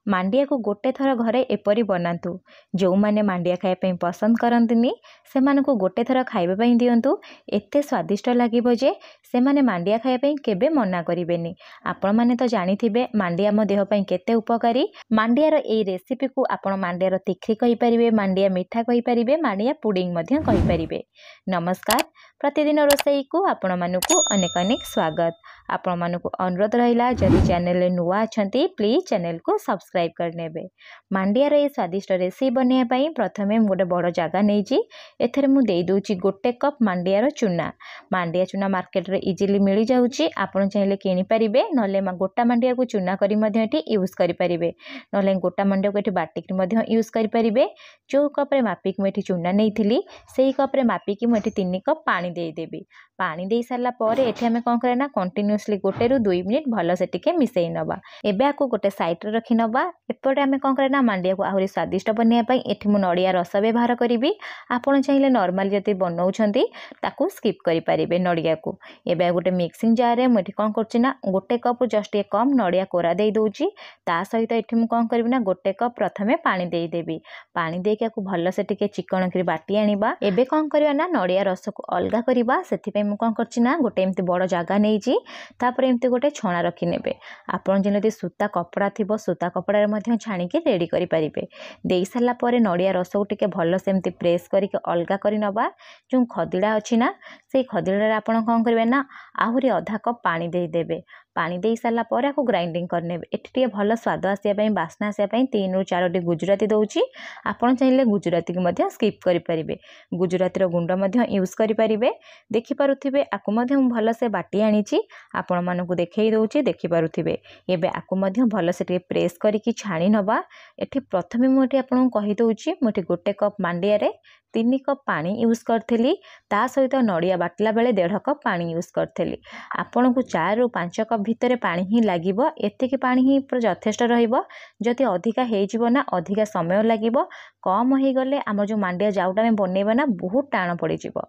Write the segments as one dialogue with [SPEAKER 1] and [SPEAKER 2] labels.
[SPEAKER 1] मांडिया को गोटे थर घरे एपरी बनातु। जो मैंने मांडिया खाइबा पसंद करंतिनी सेमान को गोटे थर खाइबा दिंतु। एते स्वादिष्ट लगे जे से माने मांडिया खाइबा केबे मना करेनि। आपण माने तो जानिथिबे मांडिया मो देह पई केते उपकारी। मांडियार एई रेसिपी को आपण मांडियार तिखी कहि परिबे, मांडिया मिठा कहि परिबे, मांडिया पुडिंग मध्य कहि परिबे। नमस्कार, प्रतिदिन रोसई को आपण मानकु अनेक अनेक स्वागत। आपण मानकु अनुरोध रहिला जदि चैनल रे नुआ अछंती प्लीज चैनल को सब्सक्राइब करनेबे। मांडियार ए स्वादिष्ट रेसिपी बनिया पई प्रथमे गोटे बड़ जगह नहींची। एथरे मु देई दोची गोटे कप मांडियार चूना। मांडिया चूना मार्केट रे इजीली मिली जाउची। आपण चाहिले किनि परिबे, नले गोटा मांडिया को चूना करी मध्य एठी यूज करि परिबे, नले गोटा मांडिया को एठी बाटिक मध्य यूज करि परिबे। जो कप रे मापिक मु एठी चूना नेइथिली सेही कप रे मापिक मु एठी 3 कप पानी देई देबी। पानी देई सारला परे एठी हमें कोन करे ना कंटीन्यूअसली 1 ରୁ 2 मिनिट भलो से टिके मिसेई नबा। एबे आको गोटे साइड रे रखि नबा। एपटे हमें कोन करे ना मांडिया को आहुरी स्वादिष्ट बनिया पई एठी मु नडिया रस व्यवहार करिवि। आपण चाहिले नॉर्मल जति बनौछंती ताकू स्किप करि परिबे नडिया को। एबे गोटे मिक्सिंग जार रे मु एठी कोन करछि ना 1 कप जस्ट एक कम नडिया कोरा देई दोउची। ता सहित एठी मु कोन करबि ना 1 कप प्रथमे पानी देई देबी। पानी देके आको भलो से टिके चिकन करी बाटी आनिबा। एबे कोन करबा ना नडिया रस को अलगा करिबा। सेथि पे मु कोन करछि ना गोटे एम्ति बड़ जागा नेइची। तापर एम्ति गोटे छणा रखि नेबे। आपण जेनति सूता कपड़ा थिबो सूता कपड़ा रे मध्य छाणी के रेडी करि परिबे। देई सारला परे नडिया रस को टिके भलो से एम्ति प्रेस करि के अलगा करि नबा। जो खदिडा अछि ना सेई खदिडा रे आपण कोन करबे ना आहुरी आधा कप पानी देई देबे। पानी देई सारला परे आको ग्राइंडिंग करनेबे। एठी टिके भलो स्वाद आसिया पई बास्ना आसिया पई 3 ରୁ 4 टी गुजराती दउची। आपण चाहिले गुजराती के मध्य स्किप करि परिबे। गुजराती रो गुंड मध्य यूज करि परिबे। देखि पारुथिबे आको मध्य भलो से बाटी आनिची। आपण मानकु देखेई दउची देखि पारुथिबे। एबे आको मध्य भलो से टिके प्रेस करि कि छाणी नबा। एठी प्रथमे मु एठी आपण कहि दउची मु एठी 1 कप मांडिया रे 3 कप पानी यूज करथिली। ता सहित नडिया बाटला बेले 1.5 कप पानी यूज करथिली। आपण को 4 ରୁ 5 कप भितरे पानी ही लागिबो। एतिकी पानी ही पूरा यथेष्ट रहिबो। जदि अधिका हेइ जिवो ना अधिका समय लागिबो। कम होई गले हमर जो मांडिया जाउटा में बनेबा ना बहुत टाण पड़ी जिवो।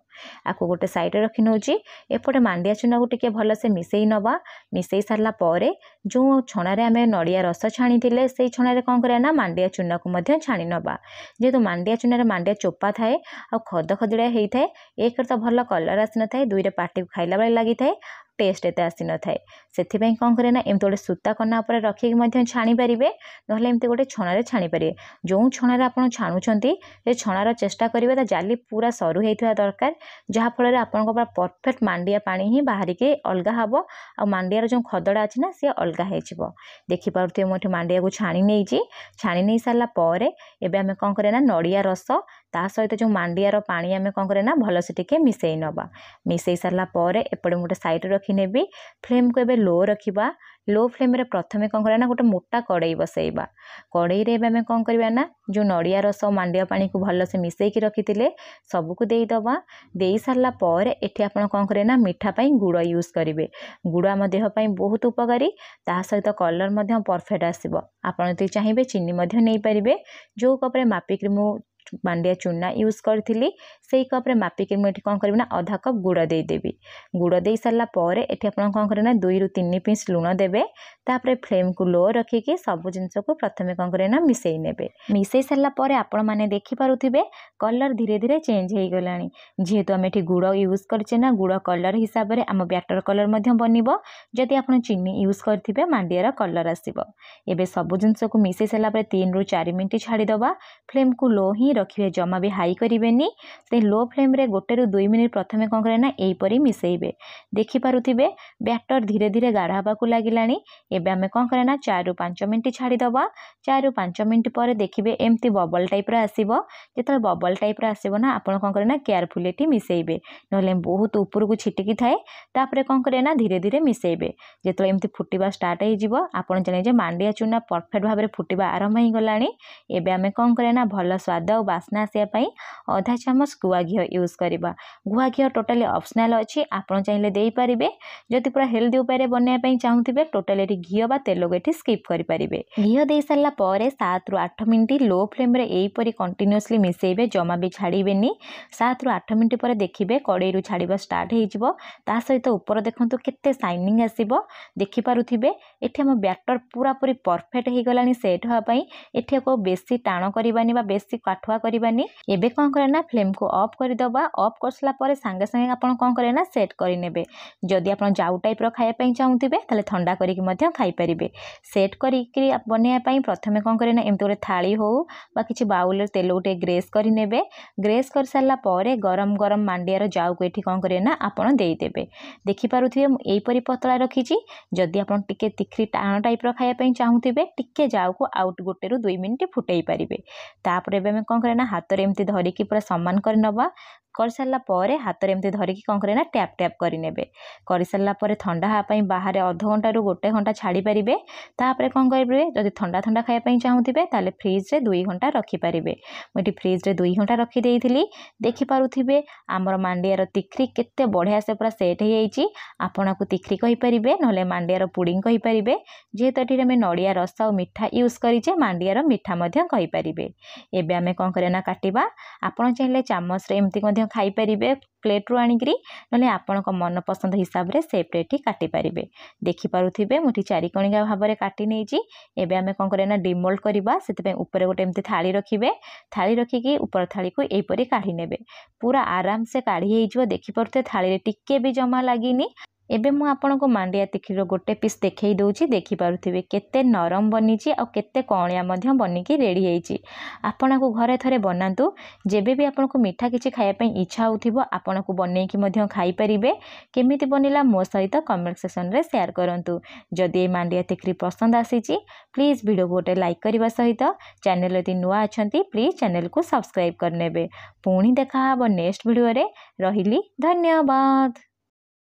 [SPEAKER 1] आको गोटे साइड रे रखि नउची। एपटे मांडिया चूना को टिके भलो से मिसेई नबा। मिसेई सारला परे जो छणा रे हमें नडिया रस छाणी थिले सेई छणा रे कोन करे ना मांडिया चूना को मध्य छाणी नबा। जेतु मांडिया चूना रे मांडिया चोपा थाए आ खद खदिड़ा हेइ थाए। एक तो भलो कलर आसी न थाए, 2 रे पाटी को खाइला बेले लागि थाए, टेस्ट एते आसी न थाए। सेथि पई कोन करे ना एमते गोटे सूता कना ऊपर रखि मध्य छाणी परिबे, नहले एमते गोटे छणा रे छाणी परिबे। जो छणा रे आपण छाणुछंती ए छणार चेष्टा करिवे ता जाली पूरा सरू हेइथवा दरकार, जहा फल रे आपण को परफेक्ट मांडिया पानी ही बाहरी के अलगा हबो आ मांडिया रो जो खदडा अछि ना से अलगा हे जिवो। देखि पारुते मोठी मांडिया को छाणी नेइची। छाणी नै सारला परे एबे हमें कोन करे ना नडिया रस ता सहित जो मांडिया रो पानी हमें कोन करे ना भलो से टिके मिसेई नबा। मिसेई सारला परे एपडे मोटे साइड रखि नेबी। फ्लेम को एबे लो रखिबा। लो फ्लेम रे प्रथमे कोन करे ना गोटे मोटा कड़ाई बसेइबा। कड़ाई रे एबे हमें कोन करबा ना जो नडिया रस मांडिया पानी को भलो से मिसेई कि रखितिले सब को देई दबा। देई सारला परे एठी आपण कोन करे ना मिठा पई गुड़ यूज करिवे। गुड़ हम देह पई बहुत उपकारी। ता सहित कलर मध्य परफेक्ट आसीबो। आपण जति चाहिबे चीनी मध्य नै परिबे। जो कप रे मापिक मु मांडिया चूना यूज करथिली सेई कप रे मापिक मु एठी कोन करबी ना आधा कप गुड़ देई देबी। गुड़ देई सारला परे एठी आपण कोन करे ना 2 ରୁ 3 पिंच लूण देबे। तापरे फ्लेम को लो रखी के सब जिंस को प्रथमे कोन करे ना मिसेई नेबे। मिसेई सारला परे आपण माने देखि पारुथिबे कलर धीरे धीरे चेंज हेई गलानी। जेहेतु हम एठी गुड़ यूज करछे ना गुड़ कलर हिसाब रे हम बैटर कलर मध्य बनिबो। जदि आपण चीनी यूज करथिबे मांडिया रो कलर आसीबो। एबे सब जिंस को मिसेई सारला परे 3 ରୁ 4 मिनिट छाडी दबा। फ्लेम को लो ही रखिबे, जमा भी हाई करिवेनी। से लो फ्लेम रे 1 ରୁ 2 मिनिट प्रथमे कोन करे ना एई परी मिसेइबे। देखि पारुथिबे बैटर धीरे धीरे गाढ़ा हबा को लागिलानी। एबे हमें कोन करे ना 4 ରୁ 5 मिनिट छाडी दबा। 4 ରୁ 5 मिनिट परे देखिबे एम्ति बबल टाइप रा आसीबो। जेतले बबल टाइप रा आसीबो ना आपण कोन करे ना केयरफुली एठी मिसेइबे, नहले बहुत ऊपर को छिटिकी थाए। तापरे कोन करे ना धीरे धीरे मिसेइबे। जेतले एम्ति फुटिबा स्टार्ट हेई जिवो आपण जाने जे मांडिया चूना परफेक्ट भाबरे फुटिबा आरंभ हेई गलानी। एबे हमें कोन करे ना भलो स्वाद और बास्ना आसिया पई आधा चामच गुआ घी यूज करवा। गुआ घी टोटाली ऑप्शनल अच्छी, आपड़ चाहिए दे पारे। जदि पूरा हेल्दी उपाय बनवाई चाहूबे टोटाली घी बा तेल को स्किप करेंगे। घी दे सारा 7 रु 8 मिनट लो फ्लेम यहीपरि कंटिन्यूअसली मिसेबे, जमा भी छाड़बेनि। 7 रु 8 मिनट पर देखिए कड़े छाड़ा स्टार्ट हो सहित ऊपर देखो केते शाइनिंग आसो देखिपे। ये आम बैटर पूरा पूरी परफेक्ट हो गला सेट होगापी। ये को बेसी टाण करवानी बेसी काठुआ करवानी। एबे कौन करना फ्लेम को ऑफ करदबा। ऑफ कर सारा सांगे सांगे आप कौन करें सेट करने। जदि आप जाऊ टाइप खायापी चाहूबे ताले ठंडा करके खाईपारे। सेट करके बनवाई प्रथम कौन करें एमती गोटे थाली हो कि बाउल तेल गोटे ग्रेस करने। ग्रेस कर सारापर गरम गरम मांडियार जाऊ को ये कौन करें आपड़ देदेवे। देखिपे यहीपरि पतला रखी। जदि आप तिखी टाण टाइप खायापी चाहूबे टिके जाऊ को आउट 1 ରୁ 2 मिनट फुटई पारे। तापर कौन करें हाथ में एमती धरिकी पूरा सामान करनवा। कर सारा पर हाथ में एमती धरिकी कौन करें टैप टैप करने। कर सारापर ठंडा हाँपाई बाहर अध घंटा ରୁ 1 घंटा छाड़ी पारे। तापर कौन करेंगे जदि ठंडा ठंडा खायापी चाहूबे ताले फ्रिज रे 2 घंटा रखिपारे। मुझे फ्रिज रे 2 घंटा रखीदे। देखिपे आमर मांडियार तिखरी केते बढ़िया से पूरा सेट हो जाइए। आपन को तिखरी कहींपारे ना मांडियार पुडिंग कहींपारे। जेहेतु ये आम नड़िया रस और मिठा यूज करें मांडियार मिठा कहींपारे। एबे आमे कौन करें काटिबा। आपन चाहिए चामच रे एमती खाईपारे प्लेट रू आणिकी ना आपण मन पसंद हिसाब से सेप्रे काटिपारे। देखिपे मुझे 4 कणिका भाव में काटी नहीं। एबे आमे कौन करें डिमोल्ड करवा। से ऊपर गोटे एमती थाली रखिए। थाली रखिकी ऊपर थाली को यहीपरि काढ़ी नेबे। पूरा आराम से काढ़ी हो देखिपे थाली टिके भी जमा लगिनी। एबे मु आपन को मांडिया तिखीर गोटे पीस देखई दूची। देखिपे केते नरम बनी और केते कणिया बनिकी रेडी होइछि। आपन को घरे थरे बनातु। जेबे भी आपन को मीठा किछि खाया पई इच्छा होथिबो आपन को बनैकी खाई परिबे। केमिति बनिला मो सहित कमेंट सेक्शन रे शेयर करंतु। जदि ए मांडिया तिखरी पसंद आसीछि प्लीज वीडियो को गोटे लाइक करबा सहित चैनल यदि नुआ अछंती प्लीज चैनल को सब्सक्राइब करनेबे। पुणी देखा हबो नेक्स्ट वीडियो रे। रहिली धन्यवाद।